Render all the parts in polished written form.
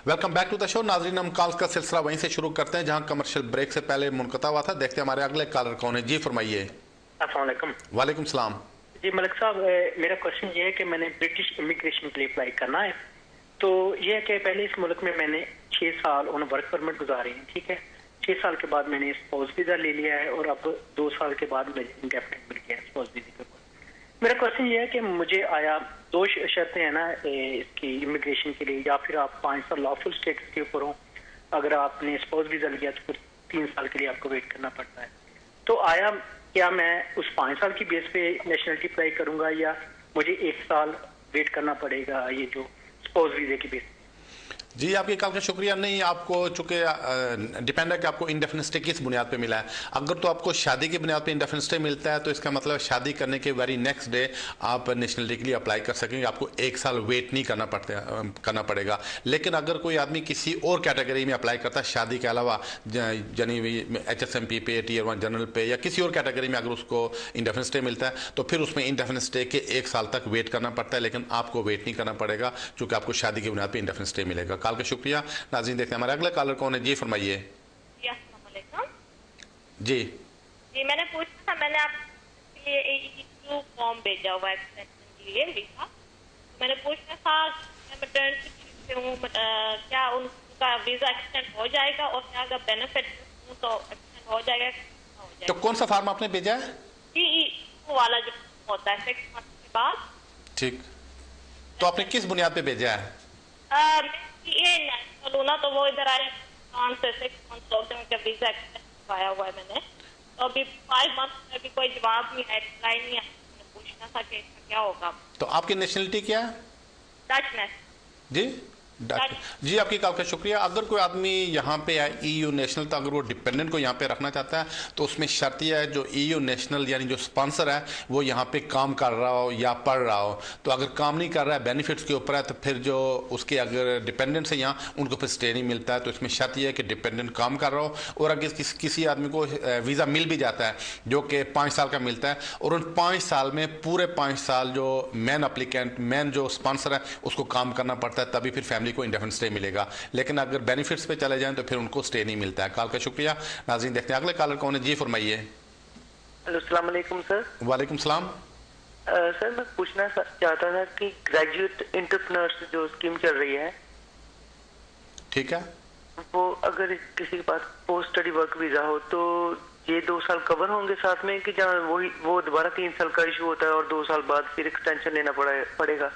Welcome back to the show. Nazreen, हम calls का सिलसिला वहीं से शुरू करते हैं जहां कमर्शियल ब्रेक से पहले मुनक़ता हुआ था। देखते हैं हमारे अगले कॉलर कौन है। जी फरमाइए। अस्सलाम वालेकुम। वालेकुम सलाम। जी मलिक साहब, मेरा क्वेश्चन ये है कि मैंने ब्रिटिश इमिग्रेशन के लिए अप्लाई करना है। तो ये है कि पहले इस मुल्क में मैंने 6 साल ऑन वर्क परमिट गुजारे हैं, ठीक है। 6 साल के बाद मैंने स्पाउस वीज़ा ले लिया है और अब 2 साल के बाद मुझे इंडेफिनिट मिल गया है स्पाउस वीज़ा के ऊपर। मेरा क्वेश्चन ये है कि मुझे आया 2 शर्तें हैं ना इसकी इमिग्रेशन के लिए, या फिर आप 5 साल लॉफुल स्टेटस के ऊपर हो, अगर आपने स्पाउस वीज़ा लिया तो फिर 3 साल के लिए आपको वेट करना पड़ता है। तो आया क्या मैं उस 5 साल की बेस पे नेशनलिटी अप्लाई करूंगा या मुझे 1 साल वेट करना पड़ेगा ये जो स्पाउस वीज़े की बेस? जी, आपके कॉल का शुक्रिया। नहीं, आपको चूंकि डिपेंड है कि आपको इंडेफिनिट स्टे किस बुनियाद पे मिला है। अगर तो आपको शादी की बुनियाद पे इंडेफिनिट स्टे मिलता है तो इसका मतलब शादी करने के वेरी नेक्स्ट डे आप नेशनलिटी के लिए अप्लाई कर सकेंगे। आपको 1 साल वेट नहीं करना पड़ेगा। लेकिन अगर कोई आदमी किसी और कैटेगरी में अप्लाई करता है शादी के अलावा, यानी HSMP पे, Tier 1 जनरल पे या किसी और कैटेगरी में अगर उसको इंडेफिनिट स्टे मिलता है तो फिर उसमें इंडेफिनिट स्टे के 1 साल तक वेट करना पड़ता है। लेकिन आपको वेट नहीं करना पड़ेगा चूंकि आपको शादी की बुनियाद पर इंडेफिनिट स्टे मिलेगा। कॉल का शुक्रिया। नाज़रीन, देखते हैं हमारे अगले कॉलर कौन है। जी फरमाइए। जी जी, मैंने पूछा था, मैंने आपके लिए AE2 फॉर्म भेजा हुआ एक्सटेंशन के लिए वीजा। मैंने पूछना था मैं मैटरनिटी लीव पे हूँ, क्या उनका वीजा एक्सटेंड हो जाएगा और क्या अगर बेनिफिट हूँ तो एक्सटेंड हो जाएगा? तो कौन सा फॉर्म आपने भेजा है? AE2 वाला जो होता है 6 मंथ के बाद। ठीक, तो आपने किस बुनियाद पे भेजा है? ये नेशनल हूँ ना, तो वो इधर आए फ्रांस से 6 मंथ हो गए, वीजा एक्सटेंड पाया हुआ है मैंने। तो अभी 5 मंथ में भी कोई जवाब नहीं है, रिप्लाई नहीं है। पूछना था कि इसका क्या होगा। तो आपकी नेशनलिटी क्या है? Dutch national. जी जी, आपकी कॉल का शुक्रिया। अगर कोई आदमी यहाँ पे है EU नेशनल, तो अगर वो डिपेंडेंट को यहाँ पे रखना चाहता है तो उसमें शर्त यह है जो EU नेशनल यानी जो स्पॉन्सर है वो यहाँ पे काम कर रहा हो या पढ़ रहा हो। तो अगर काम नहीं कर रहा है, बेनिफिट्स के ऊपर है, तो फिर जो उसके अगर डिपेंडेंट्स है यहाँ उनको फिर स्टे नहीं मिलता है। तो इसमें शर्त यह है कि डिपेंडेंट काम कर रहा हो और अगर किसी आदमी को वीज़ा मिल भी जाता है जो कि 5 साल का मिलता है और उन 5 साल में पूरे 5 साल जो मेन अप्लीकेंट, मेन जो स्पॉन्सर है उसको काम करना पड़ता है, तभी फिर फैमिली को इंडेफिनिट स्टे मिलेगा। लेकिन अगर बेनिफिट्स पे चले जाएं तो फिर उनको स्टे नहीं मिलता है। कॉल का शुक्रिया। नाज़रीन, देखते हैं अगले कॉलर कौन है। जी फरमाइए। अस्सलाम वालेकुम सर। वालेकुम सलाम। सर मैं पूछना चाहता था कि ग्रेजुएट एंटरप्रेन्योर्स जो स्कीम चल रही है, ठीक है, वो अगर किसी के पास पोस्ट स्टडी वर्क वीजा हो तो ये 2 साल कवर होंगे साथ में, कि जहाँ वो दोबारा 3 साल का इशू होता है और 2 साल बाद फिर एक्सटेंशन लेना पड़ेगा?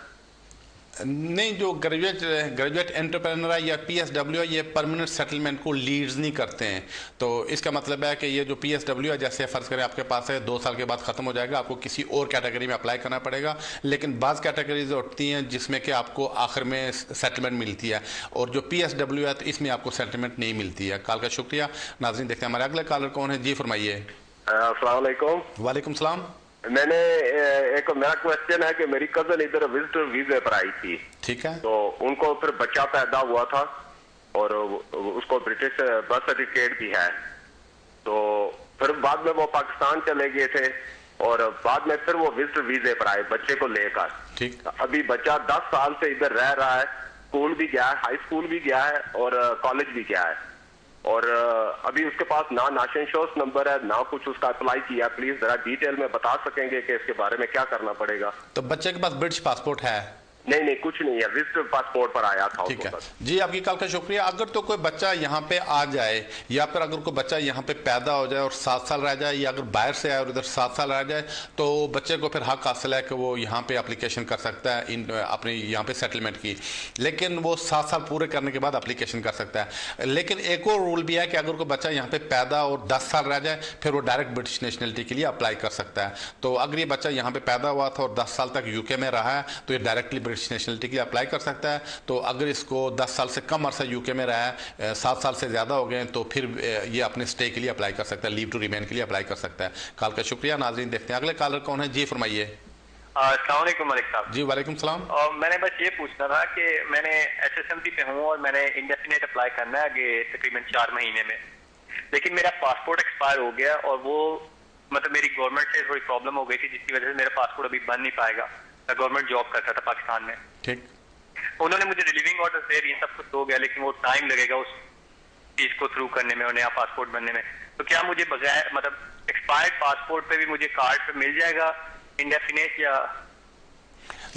नहीं, जो ग्रेजुएट एंटरप्रेन्योर है या PSW है, ये परमानेंट सेटलमेंट को लीड्स नहीं करते हैं। तो इसका मतलब है कि ये जो PSW है, जैसे फर्ज करें आपके पास है 2 साल के बाद खत्म हो जाएगा, आपको किसी और कैटेगरी में अप्लाई करना पड़ेगा। लेकिन बाज़ कैटेगरीज होती हैं जिसमें कि आपको आखिर में सेटलमेंट मिलती है और जो PSW है तो इसमें आपको सेटलमेंट नहीं मिलती है। कॉल का शुक्रिया। नाज़रीन, देखते हैं हमारे अगले कॉलर कौन है। जी फरमाइए। अस्सलाम वालेकुम। वालेकुम सलाम। मैंने मेरा क्वेश्चन है कि मेरी कजन इधर विजिटर वीजे पर आई थी, ठीक है, तो उनको फिर बच्चा पैदा हुआ था और उसको ब्रिटिश बर्थ सर्टिफिकेट भी है। तो फिर बाद में वो पाकिस्तान चले गए थे और बाद में फिर वो विजिटर वीजे पर आए बच्चे को लेकर। ठीक, अभी बच्चा 10 साल से इधर रह रहा है, स्कूल भी गया है, हाई स्कूल भी गया है और कॉलेज भी गया है और अभी उसके पास ना नेशनल इंश्योरेंस नंबर है ना कुछ उसका अप्लाई किया। प्लीज जरा डिटेल में बता सकेंगे कि इसके बारे में क्या करना पड़ेगा? तो बच्चे के पास ब्रिटिश पासपोर्ट है? नहीं, कुछ नहीं है, विजिटर पासपोर्ट पर आया था। ठीक है जी, आपकी कॉल का शुक्रिया। अगर तो कोई बच्चा यहाँ पे आ जाए या फिर अगर कोई बच्चा यहाँ पे पैदा हो जाए और 7 साल रह जाए या अगर बाहर से आए और इधर 7 साल रह जाए तो बच्चे को फिर हक हासिल है कि वो यहाँ पे एप्लीकेशन कर सकता है अपने यहाँ पे सेटलमेंट की। लेकिन वो 7 साल पूरे करने के बाद एप्लीकेशन कर सकता है। लेकिन एक और रूल भी है कि अगर कोई बच्चा यहाँ पे पैदा और 10 साल रह जाए फिर वो डायरेक्ट ब्रिटिश नेशनलिटी के लिए अप्लाई कर सकता है। तो अगर ये बच्चा यहाँ पे पैदा हुआ था और 10 साल तक UK में रहा है तो ये डायरेक्टली ब्रिटिश नेशनलिटी के लिए अप्लाई कर सकता है। तो अगर इसको 10 साल से कम अरसा UK में रहा है, 7 साल से ज़्यादा हो गए तो फिर ये अपने स्टे के लिए अप्लाई कर सकता है, लीव टू रिमेन के लिए अप्लाई कर सकता है। कॉल का शुक्रिया। नाज़रीन, देखते हैं अगले कॉलर कौन है। जी फरमाइए। अस्सलाम वालेकुम मलिक साहब। जी वालेकुम सलाम। मैंने बस ये पूछना था कि मैंने HSMP पे हूँ और मैंने इंडेफिनिट अप्लाई करना है आगे तकरीबन 4 महीने में, लेकिन मेरा पासपोर्ट एक्सपायर हो गया और वो मतलब मेरी गवर्नमेंट से थोड़ी प्रॉब्लम हो गई थी जिसकी वजह से मेरा पासपोर्ट अभी बन नहीं पाएगा। मैं गवर्नमेंट जॉब करता था पाकिस्तान में। ठीक, उन्होंने मुझे रिलीविंग ऑर्डर दे रही है, सब कुछ हो गया, लेकिन वो टाइम लगेगा उस चीज को थ्रू करने में और नया पासपोर्ट बनने में। तो क्या मुझे बगैर मतलब एक्सपायर्ड पासपोर्ट पे भी मुझे कार्ड पे मिल जाएगा इंडेफिनेट या?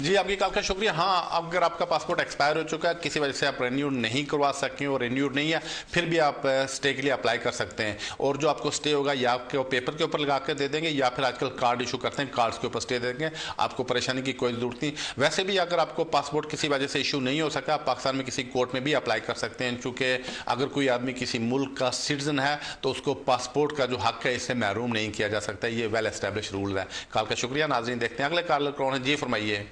जी, आपकी कॉल का शुक्रिया। हाँ, अगर आपका पासपोर्ट एक्सपायर हो चुका है, किसी वजह से आप रिन्यू नहीं करवा सकें और रिन्यूड नहीं है, फिर भी आप स्टे के लिए अप्लाई कर सकते हैं। और जो आपको स्टे होगा या आपके पेपर के ऊपर लगा कर दे देंगे या फिर आजकल कार्ड इशू करते हैं, कार्ड्स के ऊपर स्टे दे देंगे। आपको परेशानी की कोई जरूरत नहीं। वैसे भी अगर आपको पासपोर्ट किसी वजह से इशू नहीं हो सका, आप पाकिस्तान में किसी कोर्ट में भी अप्लाई कर सकते हैं, क्योंकि अगर कोई आदमी किसी मुल्क का सिटीजन है तो उसको पासपोर्ट का जो हक है इससे महरूम नहीं किया जा सकता। ये वेल एस्टेब्लिश रूल है। कॉल का शुक्रिया। नाज़रीन, देखते हैं अगले कॉलर कौन है। जी फरमाइए।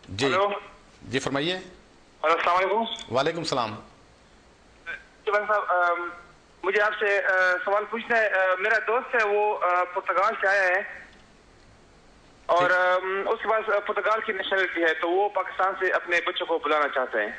जी जी फरमाइए। अस्सलाम वालेकुम। वालेकुम सलाम। साहब, मुझे आपसे सवाल पूछना है। मेरा दोस्त है, वो पुर्तगाल से आया है और उसके पास पुर्तगाल की नेशनलिटी है, तो वो पाकिस्तान से अपने बच्चों को बुलाना चाहते हैं।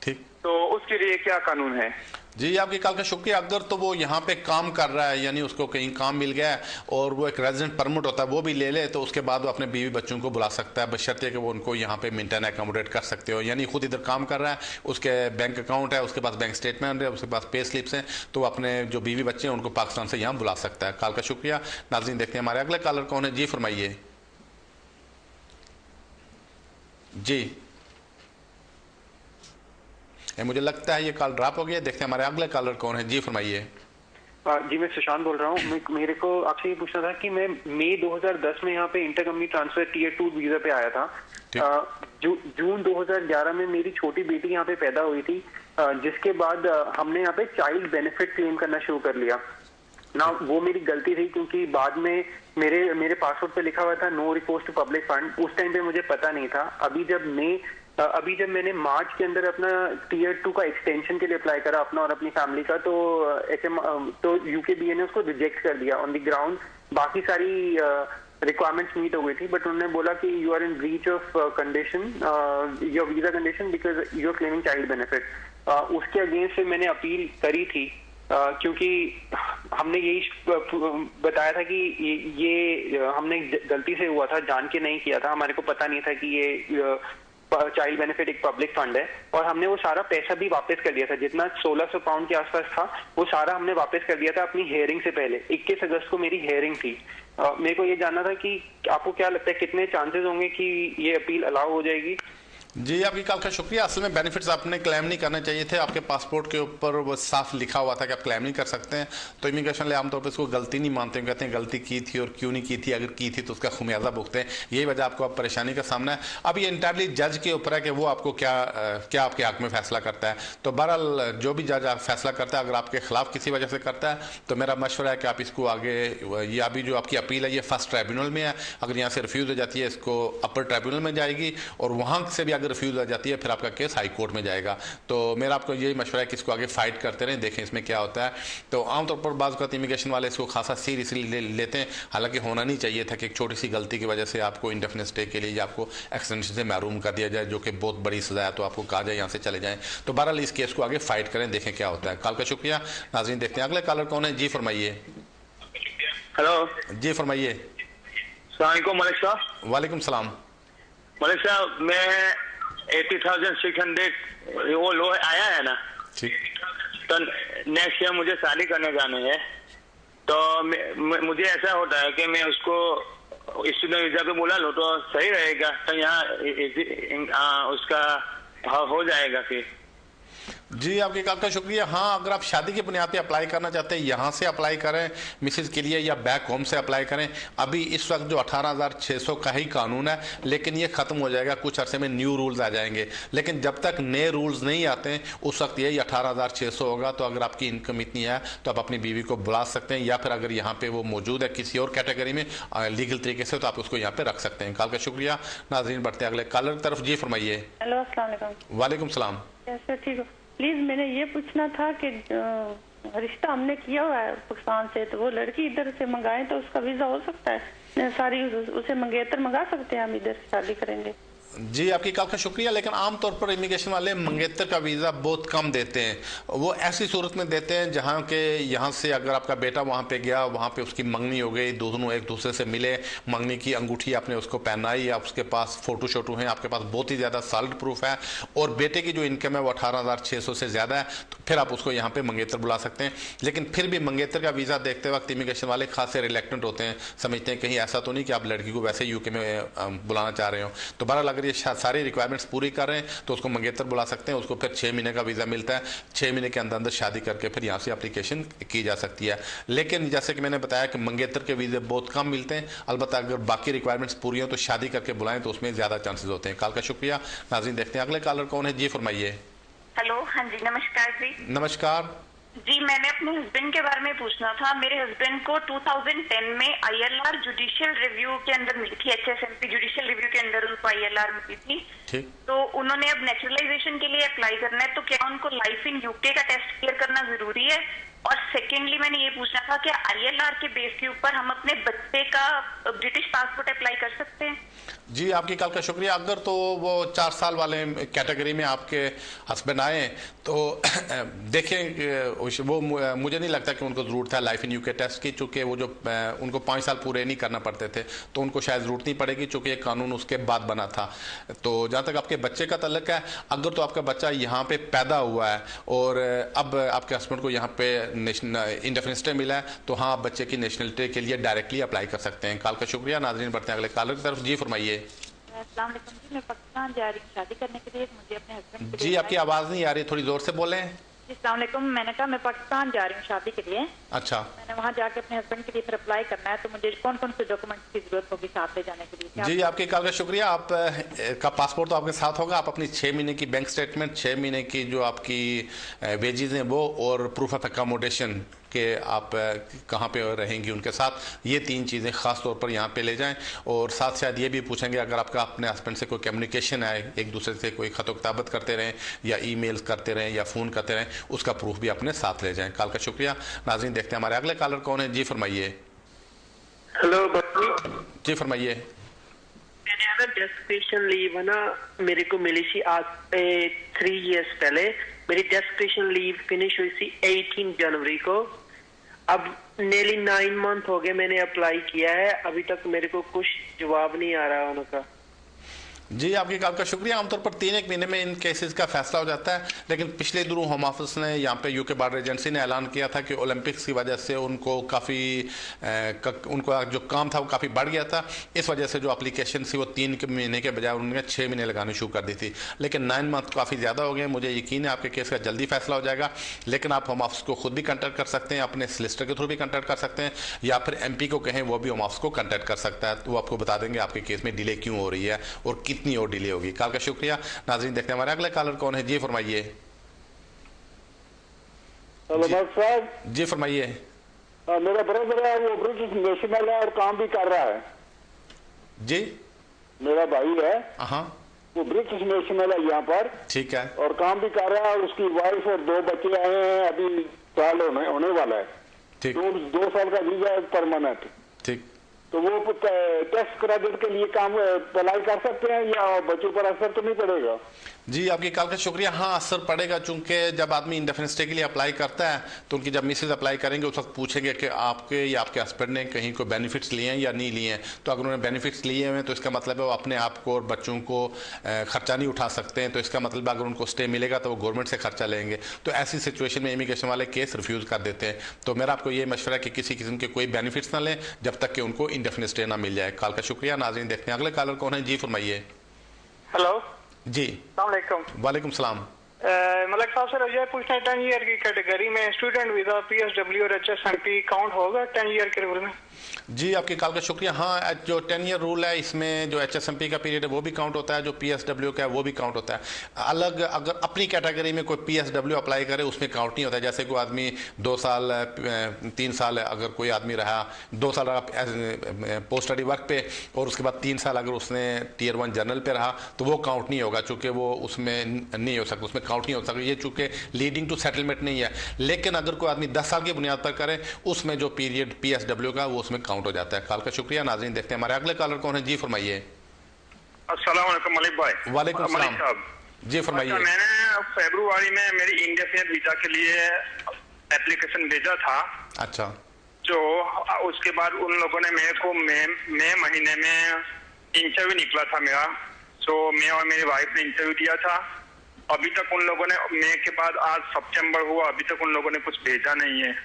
ठीक, तो उसके लिए क्या कानून है? जी, आपकी कॉल का शुक्रिया। अगर तो वो यहाँ पे काम कर रहा है, यानी उसको कहीं काम मिल गया है और वो एक रेजिडेंट परमिट होता है वो भी ले ले, तो उसके बाद वो अपने बीवी बच्चों को बुला सकता है, बशर्ते कि वो उनको यहाँ पे मेंटेन एकोमोडेट कर सकते हो। यानी खुद इधर काम कर रहा है, उसके बैंक अकाउंट है, उसके पास बैंक स्टेटमेंट है, उसके पास पे स्लिप्स हैं, तो वो अपने जो बीवी बच्चे हैं उनको पाकिस्तान से यहाँ बुला सकता है। कॉल का शुक्रिया। नाज़रीन, देखते हैं हमारे अगले कॉलर कौन है। जी फरमाइए। जी, मुझे लगता है ये कॉल ड्रॉप हो गया। देखते हैं हमारे अगले कॉलर कौन है। जी फरमाइए। जी, मैं सुशांत बोल रहा हूँ। मेरे को आपसे ये पूछना था कि मैं मई 2010 में यहाँ पे inter company transfer tier 2 visa पे आया था। जून 2011 में मेरी छोटी बेटी यहाँ पे पैदा हुई थी, जिसके बाद हमने यहाँ पे चाइल्ड बेनिफिट क्लेम करना शुरू कर लिया ना। वो मेरी गलती थी, क्योंकि बाद में मेरे पासपोर्ट पे लिखा हुआ था no report to public fund. उस टाइम पे मुझे पता नहीं था। अभी जब मैंने मार्च के अंदर अपना टीयर 2 का एक्सटेंशन के लिए अप्लाई करा अपना और अपनी फैमिली का, तो यूकेबीए ने उसको रिजेक्ट कर दिया ऑन द ग्राउंड बाकी सारी रिक्वायरमेंट्स मीट हो गई थी, बट उन्होंने बोला कि you are in breach of condition, your visa condition, because you are claiming child benefit. उसके अगेंस्ट से मैंने अपील करी थी, क्योंकि हमने यही बताया था कि ये हमने गलती से हुआ था, जान के नहीं किया था। हमारे को पता नहीं था कि ये चाइल्ड बेनिफिट एक पब्लिक फंड है, और हमने वो सारा पैसा भी वापस कर दिया था। जितना 1600 पाउंड के आसपास था वो सारा हमने वापस कर दिया था अपनी हेयरिंग से पहले। 21 अगस्त को मेरी हेयरिंग थी। मेरे को ये जानना था कि आपको क्या लगता है कितने चांसेस होंगे कि ये अपील अलाउ हो जाएगी? जी, आपकी कॉल का शुक्रिया। असल में बेनिफिट्स आपने क्लेम नहीं करने चाहिए थे। आपके पासपोर्ट के ऊपर वो साफ लिखा हुआ था कि आप क्लेम नहीं कर सकते हैं, तो इमिग्रेशन ले आमतौर पर इसको गलती नहीं मानते हैं, कहते हैं गलती की थी और क्यों नहीं की थी, अगर की थी तो उसका खुमियाजा भुगते हैं। यही वजह आपको अब परेशानी का सामना है। अब ये इंटायरली जज के ऊपर है कि वो आपको क्या आपके हक में फैसला करता है। तो बहरहाल जो भी जज फैसला करता है, अगर आपके खिलाफ किसी वजह से करता है, तो मेरा मशवरा है कि आप इसको आगे, ये अभी जो आपकी अपील है ये फर्स्ट ट्राइब्यूनल में है। अगर यहाँ से रिफ्यूज़ हो जाती है, इसको अपर ट्राइब्यूनल में जाएगी, और वहाँ से भी अगर रिफ्यूज़ हो जाती है फिर आपका केस हाई कोर्ट में जाएगा। तो मेरा आपको यही मशवरा है कि इसको आगे फाइट करते रहें, देखें इसमें क्या होता है। तो आमतौर पर बाज़ वक़्त इमिग्रेशन वाले इसको खासा सीरियसली लेते हैं, हालांकि होना नहीं चाहिए था कि एक छोटी सी गलती की वजह से आपको इंडेफिनिट स्टे के लिए या आपको एक्सटेंशन से महरूम कर दिया जाए, जो कि बहुत बड़ी सज़ा है, तो आपको कहा जाए यहाँ से चले जाएँ। तो बहरहाल इस केस को आगे फाइट करें, देखें क्या होता है। कॉल का शुक्रिया। नाज़रीन, देखते हैं अगले कॉलर कौन है। जी फरमाइए। हेलो जी फरमाइए। मलिक साहब। वालेकुम सलाम। मलिक साहब, मैं 80,600 वो लो आया है ना, ठीक। तो नेक्स्ट ईयर मुझे शादी करने जाने हैं, तो मुझे ऐसा होता है कि मैं उसको स्टूडेंट वीजा पे बुला लो तो सही रहेगा, तो यहाँ उसका हो जाएगा फिर। जी, आपके कॉल का शुक्रिया। हाँ, अगर आप शादी की बुनियाद पे अप्लाई करना चाहते हैं, यहाँ से अप्लाई करें मिसेज के लिए, या बैक होम से अप्लाई करें। अभी इस वक्त जो 18,600 का ही कानून है, लेकिन ये ख़त्म हो जाएगा कुछ अरसे में, न्यू रूल्स आ जाएंगे। लेकिन जब तक नए रूल्स नहीं आते हैं उस वक्त यही 18,600 होगा। तो अगर आपकी इनकम इतनी है तो आप अपनी बीवी को बुला सकते हैं, या फिर अगर यहाँ पर वो मौजूद है किसी और कैटेगरी में लीगल तरीके से, तो आप उसको यहाँ पर रख सकते हैं। कॉल का शुक्रिया। नाज़रीन, बढ़ते हैं अगले कॉलर की तरफ। जी फरमाइए। हेलो, अस्सलाम वालेकुम। वालेकुम सलाम। कैसे? ठीक हो? प्लीज मैंने ये पूछना था कि रिश्ता हमने किया हुआ है पाकिस्तान से, तो वो लड़की इधर से मंगाए तो उसका वीजा हो सकता है? सारी उसे मंगेतर मंगा सकते हैं, हम इधर शादी करेंगे। जी आपकी कॉल का शुक्रिया। लेकिन आमतौर पर इमिग्रेशन वाले मंगेतर का वीज़ा बहुत कम देते हैं। वो ऐसी सूरत में देते हैं जहाँ के यहाँ से अगर आपका बेटा वहाँ पे गया, वहाँ पे उसकी मंगनी हो गई, दोनों एक दूसरे से मिले, मंगनी की अंगूठी आपने उसको पहनाई, या उसके पास फ़ोटो शोटो हैं, आपके पास बहुत ही ज़्यादा सॉलिड प्रूफ है, और बेटे की जो इनकम है वो 18,600 से ज़्यादा है, तो फिर आप उसको यहाँ पर मंगेतर बुला सकते हैं। लेकिन फिर भी मंगेतर का वीज़ा देखते वक्त इमिग्रेशन वाले खासे रिलेक्टेंट होते हैं, समझते हैं कहीं ऐसा तो नहीं कि आप लड़की को वैसे यूके में बुलाना चाह रहे हो। तो बहरहाल अगर ये सारी रिक्वायरमेंट्स पूरी कर रहे हैं तो उसको मंगेतर बुला सकते हैं। उसको फिर 6 महीने का वीज़ा मिलता है, 6 महीने के अंदर अंदर शादी करके फिर यहाँ से एप्लीकेशन की जा सकती है। लेकिन जैसे कि मैंने बताया कि मंगेतर के वीज़े बहुत कम मिलते हैं। अलबत्ता अगर बाकी रिक्वायरमेंट्स पूरी हो तो शादी करके बुलाएं तो उसमें ज़्यादा चांसेस होते हैं। कॉल का शुक्रिया। नाज़रीन देखते हैं अगले कॉलर कौन है। जी फरमाइए। हेलो, हाँ जी, नमस्कार जी। नमस्कार जी, मैंने अपने हस्बैंड के बारे में पूछना था। मेरे हस्बैंड को 2010 में ILR जुडिशियल रिव्यू के अंदर मिली थी, HSMP जुडिशियल रिव्यू के अंदर उनको ILR मिली थी। ठीक। तो उन्होंने अब नेचुरलाइजेशन के लिए अप्लाई करना है, तो क्या उनको लाइफ इन यूके का टेस्ट क्लियर करना जरूरी है? और सेकेंडली मैंने ये पूछना था कि ILR के बेस के ऊपर हम अपने बच्चे का ब्रिटिश पासपोर्ट अप्लाई कर सकते हैं? जी आपकी कॉल का शुक्रिया। अगर तो वो 4 साल वाले कैटेगरी में आपके हस्बैंड आए तो देखें, वो मुझे नहीं लगता कि उनको ज़रूरत है लाइफ इन यूके टेस्ट की, चूँकि वो जो उनको 5 साल पूरे नहीं करना पड़ते थे तो उनको शायद ज़रूरत नहीं पड़ेगी, चूँकि ये कानून उसके बाद बना था। तो जहाँ तक आपके बच्चे का तल्लक है, अगर तो आपका बच्चा यहाँ पे पैदा हुआ है और अब आपके हस्बैंड को यहाँ पे इंडेफिनिट स्टे मिला है तो हाँ, आप बच्चे की नेशनलिटी के लिए डायरेक्टली अप्लाई कर सकते हैं। कॉल का शुक्रिया। नाज़रीन बढ़ते हैं अगले कॉलर की तरफ। जी फरमाइए। अस्सलाम वालेकुम जी, मैं पाकिस्तान जा रही हूँ शादी करने के लिए। मुझे अपने हस्बैंड जी आपकी आवाज़ नहीं आ रही, थोड़ी ज़ोर से बोलें। अस्सलाम वालेकुम, मैंने कहा मैं पाकिस्तान जा रही हूँ शादी के लिए। अच्छा। मैंने वहाँ जाके अपने हस्बैंड के लिए फिर अप्लाई करना है, तो मुझे कौन कौन से डॉक्यूमेंट्स की जरूरत होगी साथ ले जाने के लिए? जी आपके कॉल का शुक्रिया। आप का पासपोर्ट तो आपके साथ होगा, आप अपनी 6 महीने की बैंक स्टेटमेंट, 6 महीने की जो आपकी वेजेज हैं वो, और प्रूफ ऑफ अकोमोडेशन कि आप कहाँ पे रहेंगी उनके साथ, ये 3 चीज़ें ख़ास तौर पर यहाँ पे ले जाएं। और साथ शायद ये भी पूछेंगे अगर आपका अपने हस्बैंड से कोई कम्युनिकेशन है, एक दूसरे से कोई खत किताबत करते रहें या ईमेल्स करते रहें या फ़ोन करते रहें, उसका प्रूफ भी अपने साथ ले जाएं। कॉल का शुक्रिया। नाज़रीन देखते हैं हमारे अगले कॉलर कौन है। जी फरमाइए। हेलो जी फरमाइए। मैंने अगर डेस्टिनेशन लीव है ना, मेरे को मिली थी आज 3 इयर्स पहले। मेरी डेस्टिनेशन लीव फिनिश हुई थी 18 जनवरी को। अब नेली 9 मंथ हो गए मैंने अप्लाई किया है, अभी तक मेरे को कुछ जवाब नहीं आ रहा उनका। जी आपकी कॉल का शुक्रिया। आमतौर पर 3-1 महीने में इन केसेस का फैसला हो जाता है, लेकिन पिछले दिनों होम ऑफिस ने यहाँ पे यूके बॉर्डर एजेंसी ने ऐलान किया था कि ओलंपिक्स की वजह से उनको काफ़ी उनको जो काम था वो काफ़ी बढ़ गया था। इस वजह से जो एप्लीकेशन थी वो 3 महीने के बजाय उन्होंने 6 महीने लगाने शुरू कर दी थी, लेकिन 9 मंथ काफ़ी ज़्यादा हो गए। मुझे यकीन है आपके केस का जल्दी फैसला हो जाएगा, लेकिन आप होम ऑफिस को खुद भी कंटेक्ट कर सकते हैं, अपने सॉलिसिटर के थ्रू भी कंटेक्ट कर सकते हैं, या फिर MP को कहें वो भी होम ऑफिस को कंटेक्ट कर सकता है, तो वो आपको बता देंगे आपके केस में डिले क्यों हो रही है और कितनी और डिले होगी। कॉल का शुक्रिया। नाज़रीन देखते हैं हमारे अगले कॉलर कौन है। जी फरमाइए। जी फरमाइए। मेरा ब्रदर है, वो ब्रिटिश नेशनल है और काम भी कर रहा है। जी मेरा भाई है, हाँ, वो ब्रिटिश नेशनल है यहाँ पर। ठीक है। और काम भी कर रहा है, और उसकी वाइफ और 2 बच्चे आए हैं, अभी साल होने वाला है। ठीक। 2 साल का वीजा परमानेंट। ठीक। तो वो टेस्ट क्रेडिट के लिए काम अप्लाई कर सकते हैं या बच्चों पर असर तो नहीं पड़ेगा? जी आपकी कॉल का शुक्रिया। हाँ, असर पड़ेगा, चूंकि जब आदमी इंडेफिनिट स्टे के लिए अप्लाई करता है तो उनकी जब मिसेज अप्लाई करेंगे उस वक्त पूछेंगे कि आपके या आपके हस्बैंड ने कहीं कोई बेनिफिट्स लिए हैं या नहीं लिए हैं। तो अगर उन्होंने बेनिफिट्स लिए हैं तो इसका मतलब है वो अपने आप को और बच्चों को खर्चा नहीं उठा सकते हैं, तो इसका मतलब अगर उनको स्टे मिलेगा तो वो गवर्नमेंट से खर्चा लेंगे। तो ऐसी सिचुएशन में इमिग्रेशन वाले केस रिफ्यूज़ कर देते हैं। तो मेरा आपको ये मशवरा है कि किसी किस्म के कोई बेनिफिट्स ना लें जब तक कि उनको इंडेफिनिट स्टे ना मिल जाए। कॉल का शुक्रिया। नाज़रीन देखते हैं अगले कॉलर कौन है। जी फरमाइए। हेलो जी। अस्सलाम वालेकुम सलाम। मलिक साहब से ये पूछना है, 10 ईयर की कैटेगरी में स्टूडेंट वीजा PSW और HSMP काउंट होगा 10 ईयर के रूल में? जी आपकी कॉल का शुक्रिया। हाँ, जो 10 ईयर रूल है इसमें जो HSMP का पीरियड है वो भी काउंट होता है, जो PSW का है वो भी काउंट होता है। अलग अगर अपनी कैटेगरी में कोई PSW अप्लाई करे उसमें काउंट नहीं होता है। जैसे कोई आदमी 2 साल 3 साल अगर कोई आदमी रहा 2 साल रहा पोस्ट स्टडी वर्क पे और उसके बाद 3 साल अगर उसने Tier 1 जनरल पे रहा तो वो काउंट नहीं होगा, चूँकि वो उसमें नहीं हो सकता, उसमें काउंट नहीं हो सकता, ये चूँकि लीडिंग टू सेटलमेंट नहीं है। लेकिन अगर कोई आदमी 10 साल की बुनियाद पर करे उसमें जो पीरियड PSW का वो उसमें काउंट हो जाता है। कॉल का शुक्रिया। नाज़रीन देखते हैं हमारे अगले कॉलर कौन है। जी फरमाइए। अस्सलाम वालेकुम मलिक भाई। वालेकुम सलाम जी, फरमाइए। मैंने फरवरी में मेरी इंडेफिनिट वीजा के लिए एप्लीकेशन भेजा था। अच्छा। जो उसके बाद उन लोगों ने मेरे को मई महीने में इंटरव्यू निकला था मेरा, तो मैं और मेरी वाइफ ने इंटरव्यू दिया था। अभी तक उन लोगों ने, मई के बाद आज सितंबर हुआ, अभी तक उन लोगों ने कुछ भेजा नहीं है।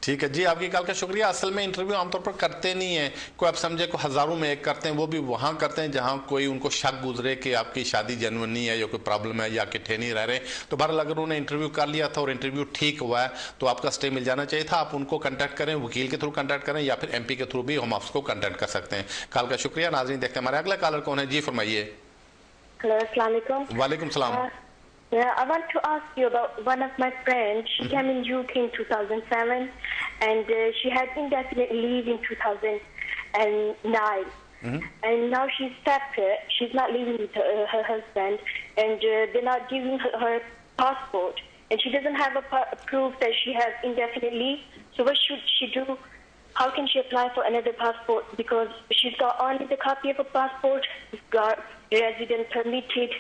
ठीक है जी, आपकी कॉल का शुक्रिया। असल में इंटरव्यू आमतौर पर करते नहीं है कोई, आप समझे को हजारों में एक करते हैं, वो भी वहाँ करते हैं जहाँ कोई उनको शक गुजरे कि आपकी शादी जेन्युइन नहीं है या कोई प्रॉब्लम है या किट्ठे नहीं रह रहे। तो बहरहाल अगर उन्होंने इंटरव्यू कर लिया था और इंटरव्यू ठीक हुआ है तो आपका स्टे मिल जाना चाहिए था। आप उनको कंटेक्ट करें, वकील के थ्रू कंटेक्ट करें या फिर MP के थ्रू भी होम ऑफिस को कंटेक्ट कर सकते हैं। कॉल का शुक्रिया। नाज़रीन देखते हैं हमारे अगला कॉलर कौन है। जी फरमाइए। वालेकुम सलाम। Yeah, I want to ask you about one of my friends. She came in UK in 2007 and she had indefinite leave in 2009. And now she's separate. She's not living with her husband and they're not giving her passport. And she doesn't have a proof that she has indefinite leave. So what should she do? How can she apply for another passport? Because she's got only the copy of a passport, she's got resident permitted.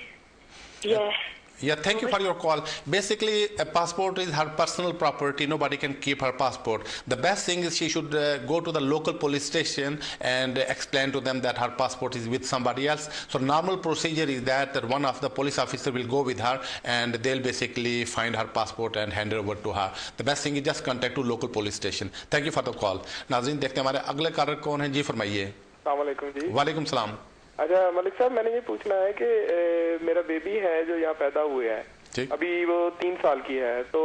Yeah. Yeah, thank you for your call. Basically, a passport is her personal property. Nobody can keep her passport. The best thing is she should go to the local police station and explain to them that her passport is with somebody else. So normal procedure is that one of the police officer will go with her and they'll basically find her passport and hand it over to her. The best thing is just contact to local police station. Thank you for the call. नाज़रीन देखते हैं हमारे अगले collar कौन है। जी फरमाइए। अस्सलाम वालेकुम जी। वालेकुम सलाम। अच्छा मलिक साहब, मैंने ये पूछना है कि मेरा बेबी है जो यहाँ पैदा हुए है, अभी वो 3 साल की है, तो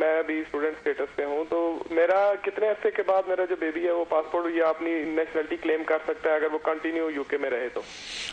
मैं अभी स्टूडेंट स्टेटस पे हूँ, तो मेरा कितने अरसे के बाद मेरा जो बेबी है वो पासपोर्ट या अपनी नेशनलिटी क्लेम कर सकता है अगर वो कंटिन्यू UK में रहे तो?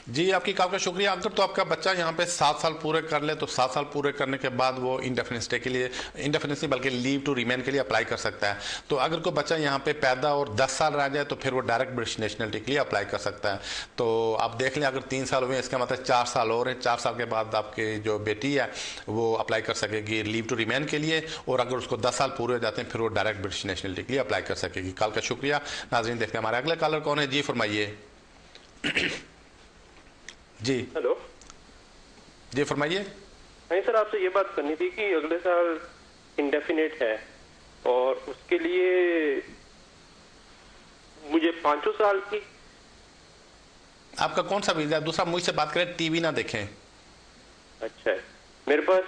जी आपकी कॉल का शुक्रिया। अगर तो आपका बच्चा यहाँ पे 7 साल पूरे कर ले तो 7 साल पूरे करने के बाद वो इंडेफिनिट स्टे के लिए, इंडेफिनिट नहीं बल्कि लीव टू रिमेन के लिए अप्लाई कर सकता है। तो अगर कोई बच्चा यहाँ पे पैदा और 10 साल रह जाए तो फिर वो डायरेक्ट ब्रिटिश नेशनलिटी के लिए अप्लाई कर सकता है। तो आप देख लें, अगर 3 साल हुए इसका मतलब 4 साल और हैं। 4 साल के बाद आपके जो बेटी है वो अप्लाई कर सकेगी लीव टू रिमेन के लिए, और अगर उसको 10 साल पूरे हो जाते हैं फिर वो डायरेक्ट ब्रिटिश नेशनलिटी के लिए अप्लाई कर सकेगी। कॉल का शुक्रिया। नाज़रीन देखते हैं हमारे अगले कॉलर कौन है। जी फरमाइए। जी हेलो। जी फरमाइए। नहीं सर, आपसे ये बात करनी थी कि अगले साल इंडेफिनेट है और उसके लिए मुझे 5 साल की। आपका कौन सा वीजा है? दूसरा मुझसे बात करें, टीवी ना देखें। अच्छा है, मेरे पास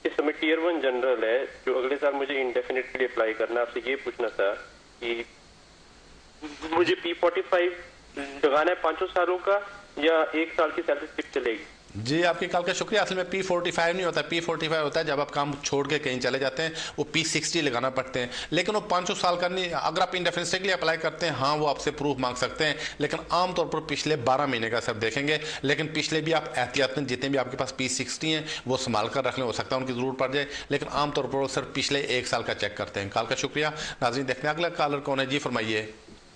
इस समय Tier 1 जनरल है जो अगले साल मुझे इंडेफिनेट के लिए अप्लाई करना है। आपसे ये पूछना था कि मुझे P45 लगाना है 5 सालों का या 1 साल की सैलरी स्लिप चलेगी? जी आपकी कॉल का शुक्रिया। असल में P45 नहीं होता, P45 होता है जब आप काम छोड़ के कहीं चले जाते हैं, वो P60 लगाना पड़ते हैं। लेकिन वो 5 साल का नहीं। अगर आप इंडेफिनिट के लिए अप्लाई करते हैं, हाँ वो आपसे प्रूफ मांग सकते हैं, लेकिन आमतौर पर पिछले 12 महीने का सब देखेंगे। लेकिन पिछले भी आप एहतियातन जितने भी आपके पास P60 हैं वो संभाल कर रख लें, हो सकता है उनकी जरूरत पड़ जाए, लेकिन आमतौर पर वो सर पिछले 1 साल का चेक करते हैं। कॉल का शुक्रिया। नाज़रीन देखते हैं अगला कॉलर कौन है। जी फरमाइए।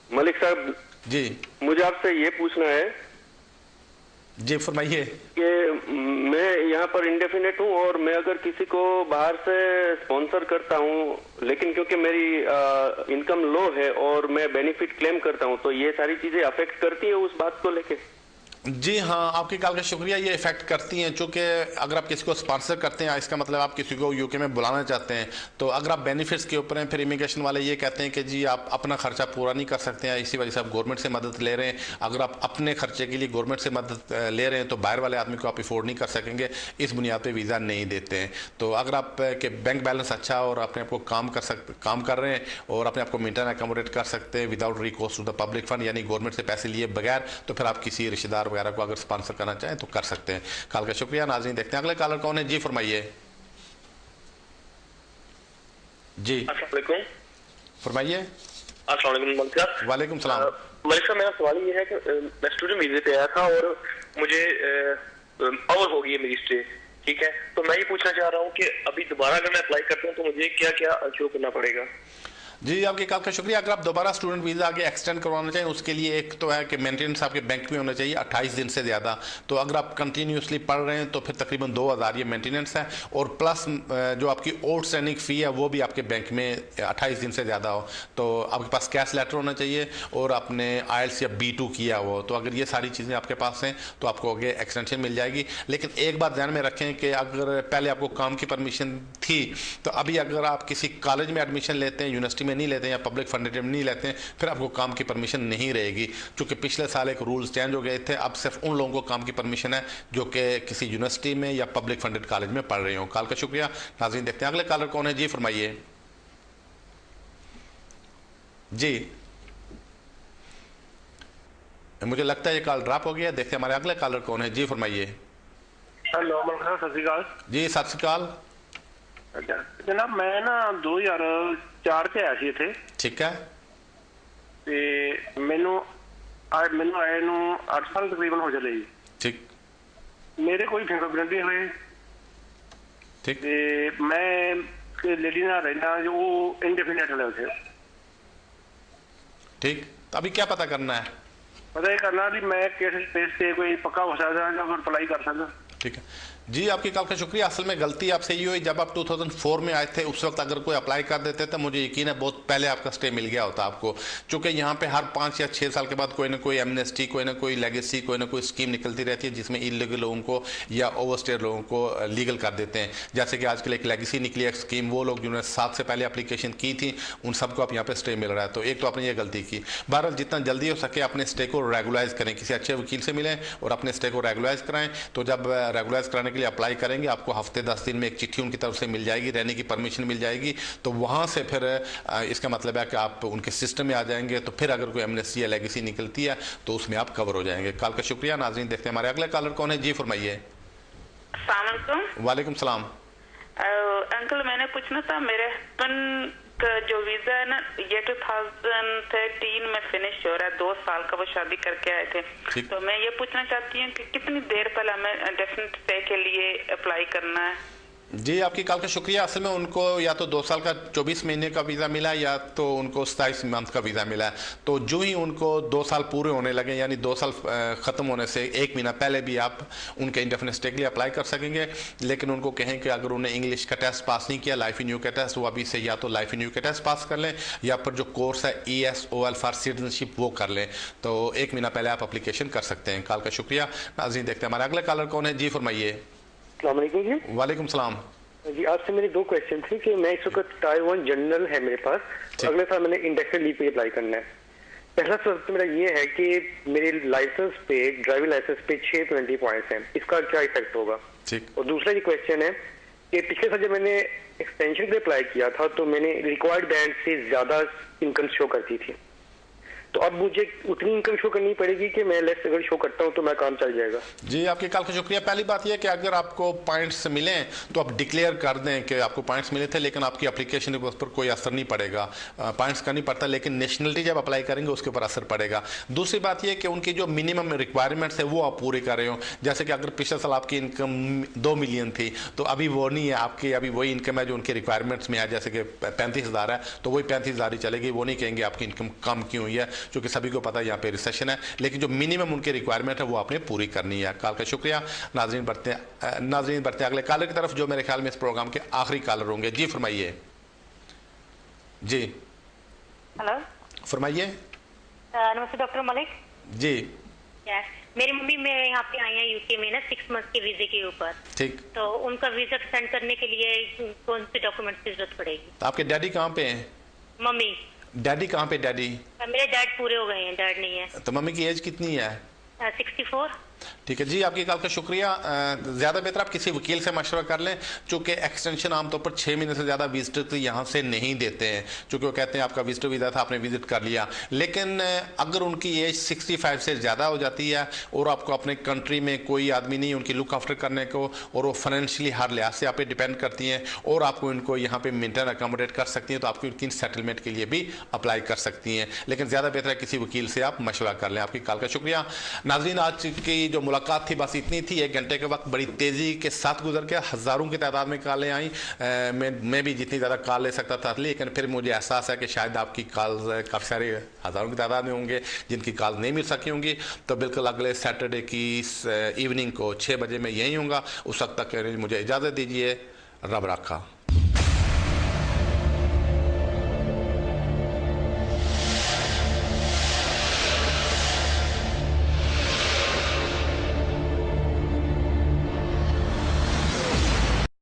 मलिक साहब जी, मुझे आपसे ये पूछना है। जी फरमाइए। कि मैं यहाँ पर इंडेफिनेट हूँ और मैं अगर किसी को बाहर से स्पॉन्सर करता हूँ, लेकिन क्योंकि मेरी इनकम लो है और मैं बेनिफिट क्लेम करता हूँ, तो ये सारी चीजें अफेक्ट करती है उस बात को लेके? जी हाँ, आपकी कॉल का शुक्रिया। ये इफेक्ट करती हैं, चूँकि अगर आप किसी को स्पॉन्सर करते हैं, इसका मतलब आप किसी को UK में बुलाना चाहते हैं, तो अगर आप बेनिफिट्स के ऊपर हैं, फिर इमिग्रेशन वाले ये कहते हैं कि जी आप अपना खर्चा पूरा नहीं कर सकते हैं, इसी वजह से आप गवर्नमेंट से मदद ले रहे हैं। अगर आप अपने खर्चे के लिए गवर्नमेंट से मदद ले रहे हैं तो बाहर वाले आदमी को आप अफोर्ड नहीं कर सकेंगे, इस बुनियाद पर वीज़ा नहीं देते हैं। तो अगर आप के बैंक बैलेंस अच्छा और अपने आप को काम कर रहे हैं और अपने आप को मेंटेन अकोमोडेट कर सकते हैं without recourse to the public fund, यानी गवर्नमेंट से पैसे लिए बगैर, तो फिर आप किसी रिश्तेदार वगैरह को अगर स्पॉन्सर करना चाहें तो कर सकते हैं। कॉल का शुक्रिया। नाज़रीन देखते हैं अगले कॉलर कौन है। जी फरमाइए। जी फरमाइए। वालेकुम सलाम। मलिक साहब, मेरा सवाल ये है कि मैं स्टूडेंट वीजे पे आया था और मुझे ओवर हो गई है मेरी स्टे, ठीक है, तो मैं ये पूछना चाह रहा हूँ कि अभी दोबारा अगर मैं अप्लाई करता हूँ तो मुझे क्या क्या शो करना पड़ेगा? जी आपकी कॉल का शुक्रिया। अगर आप दोबारा स्टूडेंट वीज़ा आगे एक्सटेंड करवाना चाहें उसके लिए एक तो है कि मेंटेनेंस आपके बैंक में होना चाहिए 28 दिन से ज़्यादा। तो अगर आप कंटिन्यूसली पढ़ रहे हैं तो फिर तकरीबन 2000 ये मेंटेनेंस है, और प्लस जो आपकी आउटस्टैंडिंग फ़ी है वो भी आपके बैंक में 28 दिन से ज़्यादा हो। तो आपके पास कैश लेटर होना चाहिए और आपने IELTS या B2 किया हो। तो अगर ये सारी चीज़ें आपके पास हैं तो आपको आगे एक्सटेंशन मिल जाएगी। लेकिन एक बात ध्यान में रखें कि अगर पहले आपको काम की परमिशन थी तो अभी अगर आप किसी कॉलेज में एडमिशन लेते हैं, यूनिवर्सिटी में नहीं लेते हैं या पब्लिक फंडेड में नहीं लेते हैं, फिर आपको काम की परमिशन नहीं रहेगी। क्योंकि पिछले साल एक रूल्स चेंज हो गए थे, अब सिर्फ उन लोगों को काम की परमिशन है जो कि किसी यूनिवर्सिटी में या पब्लिक फंडेड कॉलेज में पढ़ रहे हो। कॉल का शुक्रिया। नाज़रीन देखते हैं अगले कॉलर कौन है। जी फरमाइए। जी मुझे लगता है ये कॉल ड्रॉप हो गया। देखते हैं हमारे अगले कॉलर कौन है। जी फरमाइए। हेलो सत श्री अकाल जी। सत श्री अकाल जनाब, मैं ना 2004 से आया ਸੀ ਇੱਥੇ। ठीक है। ਤੇ ਮੈਨੂੰ ਆਏ ਨੂੰ 8 ਸਾਲ ਤਕਰੀਬਨ ਹੋ ਚਲੇ ਜੀ। ठीक। ਮੇਰੇ ਕੋਈ ਫਿੰਗਰਪ੍ਰਿੰਟ ਨਹੀਂ ਹੋਏ। ठीक। ਤੇ ਮੈਂ ਲੇਡੀ ਨਾਲ ਰਹਿਣਾ ਜੋ ਉਹ ਇੰਡੀਪੈਂਡੈਂਟ ਹੈ ਉੱਥੇ। ठीक। तो अभी क्या पता करना है? पता ये करना कि मैं किस स्पेस से कोई पक्का हो सकता है या अप्लाई कर सकता। ठीक है जी आपकी कॉल का शुक्रिया। असल में गलती आपसे ये हुई, जब आप 2004 में आए थे उस वक्त अगर कोई अप्लाई कर देते तो मुझे यकीन है बहुत पहले आपका स्टे मिल गया होता आपको। चूँकि यहाँ पे हर 5 या 6 साल के बाद कोई ना कोई एमनेस्टी, कोई ना कोई लेगेसी, कोई ना कोई स्कीम निकलती रहती है जिसमें इलीगल लोगों को या ओवरस्टे लोगों को लीगल कर देते हैं। जैसे कि आजकल एक लेगेसी निकली है स्कीम, वो लोग जिन्होंने 7 से पहले एप्लीकेशन की थी उन सबको आप यहाँ पे स्टे मिल रहा है। तो एक तो आपने ये गलती की। बहरहाल जितना जल्दी हो सके अपने स्टे को रेगुलाइज करें, किसी अच्छे वकील से मिलें और अपने स्टे को रेगुलाइज कराएं। तो जब रेगुलाइज कराने के लिए अप्लाई करेंगे आपको हफ्ते 10 दिन में एक चिट्ठी उनकी तरफ से मिल जाएगी, रहने की परमिशन मिल जाएगी। तो वहाँ से फिर इसका मतलब है कि आप उनके सिस्टम में आ जाएंगे। तो फिर अगर कोई एमनेस्टी या लेगेसी निकलती है तो उसमें आप कवर हो जाएंगे। कॉल का शुक्रिया। नाज़रीन देखते हैं हमारे अगले कॉलर कौन है। जी फरमाइए। वालेकुम सलाम। अंकल मैंने पूछना था, मेरे हस्बैंड का जो वीजा है ना ये 2013 में फिनिश हो रहा है, 2 साल का वो शादी करके आए थे। तो मैं ये पूछना चाहती हूँ कि कितनी देर पहले हमें डेफिनेट स्टे के लिए अप्लाई करना है। जी आपकी कॉल का शुक्रिया। असल में उनको या तो 2 साल का 24 महीने का वीज़ा मिला है या तो उनको 27 मंथ का वीज़ा मिला है। तो जो ही उनको 2 साल पूरे होने लगे, यानी 2 साल ख़त्म होने से 1 महीना पहले भी आप उनके इंडेफिनिट स्टे के लिए अप्लाई कर सकेंगे। लेकिन उनको कहें कि अगर उन्हें इंग्लिश का टेस्ट पास नहीं किया, लाइफ इन यू का टेस्ट, वो अभी से या तो लाइफ इन यू का टेस्ट पास कर लें या फिर जो कोर्स है ESOL फॉर सिटीजनशिप वो कर लें। तो 1 महीना पहले आप अप्लीकेशन कर सकते हैं। कॉल का शुक्रिया। नाज़रीन देखते हैं हमारे अगले कॉलर कौन है। जी फरमाइए। जी। वालेकुम सलाम जी। आपसे मेरी 2 क्वेश्चन थी कि मैं इस वक्त टायर 1 जनरल है मेरे पास, अगले साल मैंने इंडेफिनिट लीव पे अप्लाई करना है। पहला सवाल तो मेरा ये है कि मेरे लाइसेंस पे, ड्राइविंग लाइसेंस पे 620 पॉइंट्स हैं, इसका क्या इफेक्ट होगा? और दूसरा ये क्वेश्चन है कि पिछले साल जब मैंने एक्सटेंशन के लिए अप्लाई किया था तो मैंने रिक्वायर्ड बैंड से ज्यादा इनकम शो करती थी, तो अब मुझे उतनी इनकम शो करनी पड़ेगी कि मैं लेस अगर शो करता हूं तो मैं काम चल जाएगा? जी आपके कॉल का शुक्रिया। पहली बात यह कि अगर आपको पॉइंट्स मिलें तो आप डिक्लेयर कर दें कि आपको पॉइंट्स मिले थे, लेकिन आपकी एप्लीकेशन के पर कोई असर नहीं पड़ेगा। पॉइंट्स का नहीं पड़ता, लेकिन नेशनलिटी जब अप्लाई करेंगे उसके ऊपर असर पड़ेगा। दूसरी बात यह कि उनकी जो मिनिमम रिक्वायरमेंट्स है वो आप पूरे कर रहे हो। जैसे कि अगर पिछले साल आपकी इनकम 2 मिलियन थी तो अभी वो नहीं है, आपकी अभी वही इनकम है जो उनके रिक्वायरमेंट्स में है। जैसे कि 35,000 है तो वही 35,000 ही चलेगी, वो नहीं कहेंगे आपकी इनकम कम क्यों हुई है, क्योंकि सभी को पता है यहाँ पे रिसेशन है। लेकिन जो मिनिमम उनकी रिक्वायरमेंट है वो आपने पूरी करनी है। कॉल का शुक्रिया। नाज़रीन बढ़ते हैं अगले कॉलर की तरफ, जो मेरे ख्याल में इस प्रोग्राम के आखिरी कॉलर होंगे। जी फरमाइए। जी हेलो फरमाइए। नमस्ते डॉक्टर मलिक जी। मेरी मम्मी मैं यहाँ पे आई है यूके में ना 6 मंथ के वीजे के ऊपर। ठीक। तो उनका वीजा सेंड करने के लिए कौन से डॉक्यूमेंट्स की जरूरत पड़ेगी? तो आपके डैडी कहाँ पे हैं? मम्मी। डैडी कहाँ पे? डैडी मेरे डैड पूरे हो गए हैं, डैड नहीं है। तो मम्मी की एज कितनी है? 64। ठीक है जी आपकी कॉल का शुक्रिया। ज़्यादा बेहतर आप किसी वकील से मशवरा कर लें, चूँकि एक्सटेंशन आमतौर पर 6 महीने से ज़्यादा विजिटर तो यहाँ से नहीं देते हैं, चूँकि वो कहते हैं आपका विजिटर वीज़ा था, आपने विजिट कर लिया। लेकिन अगर उनकी एज 65 से ज़्यादा हो जाती है और आपको अपने कंट्री में कोई आदमी नहीं उनकी लुक आफ्टर करने को, और वो फाइनेंशियली हर लिहाज से आप पे डिपेंड करती हैं और आपको इनको यहाँ पे मेंटेन अकोमोडेट कर सकती हैं, तो आपकी उनकी सेटलमेंट के लिए भी अप्लाई कर सकती हैं। लेकिन ज़्यादा बेहतर है किसी वकील से आप मशवरा कर लें। आपकी कॉल का शुक्रिया। नाज़रीन आज की जो मुलाकात थी बस इतनी थी। 1 घंटे के वक्त बड़ी तेज़ी के साथ गुजर गया, हज़ारों की तादाद में कॉलें आई। मैं भी जितनी ज़्यादा कॉल ले सकता था, लेकिन फिर मुझे एहसास है कि शायद आपकी कॉल काफ़ी सारे हज़ारों की तादाद में होंगे जिनकी कॉल नहीं मिल सकी होंगी। तो बिल्कुल अगले सैटरडे की इवनिंग को 6 बजे मैं यहीं हूँगा। उस वक्त तक मुझे इजाज़त दीजिए। रब रखा।